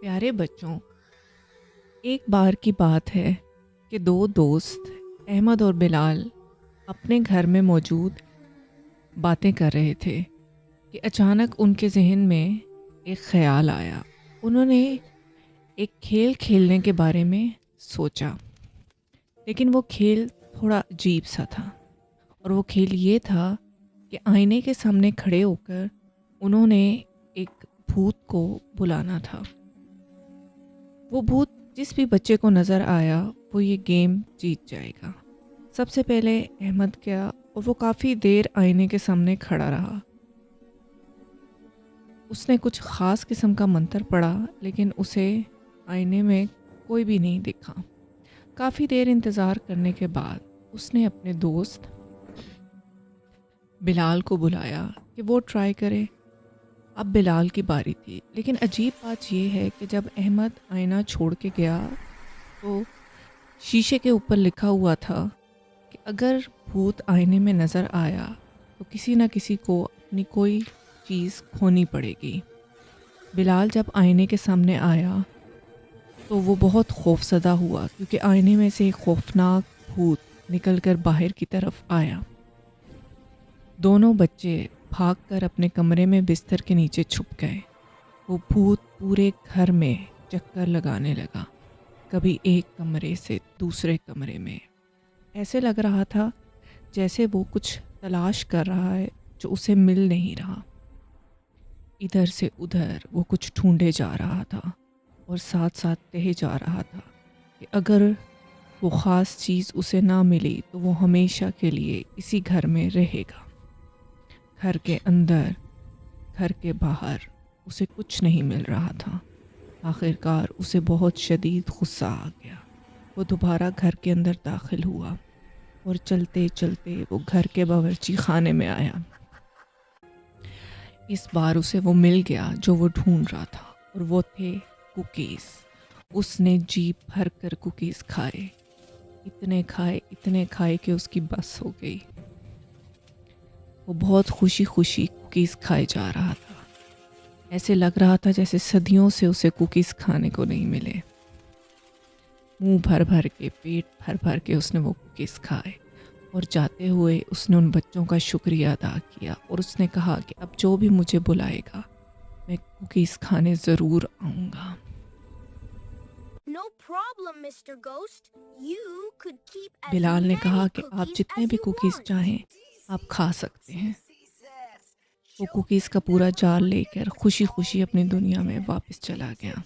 प्यारे बच्चों, एक बार की बात है कि दो दोस्त अहमद और बिलाल अपने घर में मौजूद बातें कर रहे थे कि अचानक उनके जहन में एक ख्याल आया। उन्होंने एक खेल खेलने के बारे में सोचा, लेकिन वो खेल थोड़ा अजीब सा था। और वो खेल ये था कि आईने के सामने खड़े होकर उन्होंने एक भूत को बुलाना था। वो भूत जिस भी बच्चे को नज़र आया वो ये गेम जीत जाएगा। सबसे पहले अहमद गया और वो काफ़ी देर आईने के सामने खड़ा रहा। उसने कुछ ख़ास किस्म का मंत्र पढ़ा, लेकिन उसे आईने में कोई भी नहीं दिखा। काफ़ी देर इंतज़ार करने के बाद उसने अपने दोस्त बिलाल को बुलाया कि वो ट्राई करे। अब बिलाल की बारी थी, लेकिन अजीब बात यह है कि जब अहमद आईना छोड़ के गया तो शीशे के ऊपर लिखा हुआ था कि अगर भूत आईने में नज़र आया तो किसी न किसी को अपनी कोई चीज़ खोनी पड़ेगी। बिलाल जब आईने के सामने आया तो वो बहुत खौफज़दा हुआ, क्योंकि आईने में से एक खौफनाक भूत निकलकर बाहर की तरफ आया। दोनों बच्चे भागकर अपने कमरे में बिस्तर के नीचे छुप गए। वो भूत पूरे घर में चक्कर लगाने लगा, कभी एक कमरे से दूसरे कमरे में। ऐसे लग रहा था जैसे वो कुछ तलाश कर रहा है जो उसे मिल नहीं रहा। इधर से उधर वो कुछ ढूंढे जा रहा था और साथ साथ कहे जा रहा था कि अगर वो ख़ास चीज़ उसे ना मिली तो वो हमेशा के लिए इसी घर में रहेगा। घर के अंदर, घर के बाहर उसे कुछ नहीं मिल रहा था। आखिरकार उसे बहुत शदीद गुस्सा आ गया। वो दोबारा घर के अंदर दाखिल हुआ और चलते चलते वो घर के बावर्ची खाने में आया। इस बार उसे वो मिल गया जो वो ढूंढ रहा था, और वो थे कुकीज़। उसने जी भर कर कुकीज़ खाए, इतने खाए कि उसकी बस हो गई। वो बहुत खुशी खुशी कुकीज़ खाए जा रहा था। ऐसे लग रहा था जैसे सदियों से उसे कुकीज़ खाने को नहीं मिले। मुंह भर भर के, पेट भर भर के उसने वो कुकीज़ खाए, और जाते हुए उसने उन बच्चों का शुक्रिया अदा किया और उसने कहा कि अब जो भी मुझे बुलाएगा मैं कुकीज़ खाने ज़रूर आऊँगा। No problem, Mr. Ghost. You could keep as Bilal ने many कहा कि आप cookies जितने as भी you कुकीज़ want. चाहें आप खा सकते हैं। वो कुकीज़ का पूरा जाल लेकर खुशी खुशी अपनी दुनिया में वापस चला गया।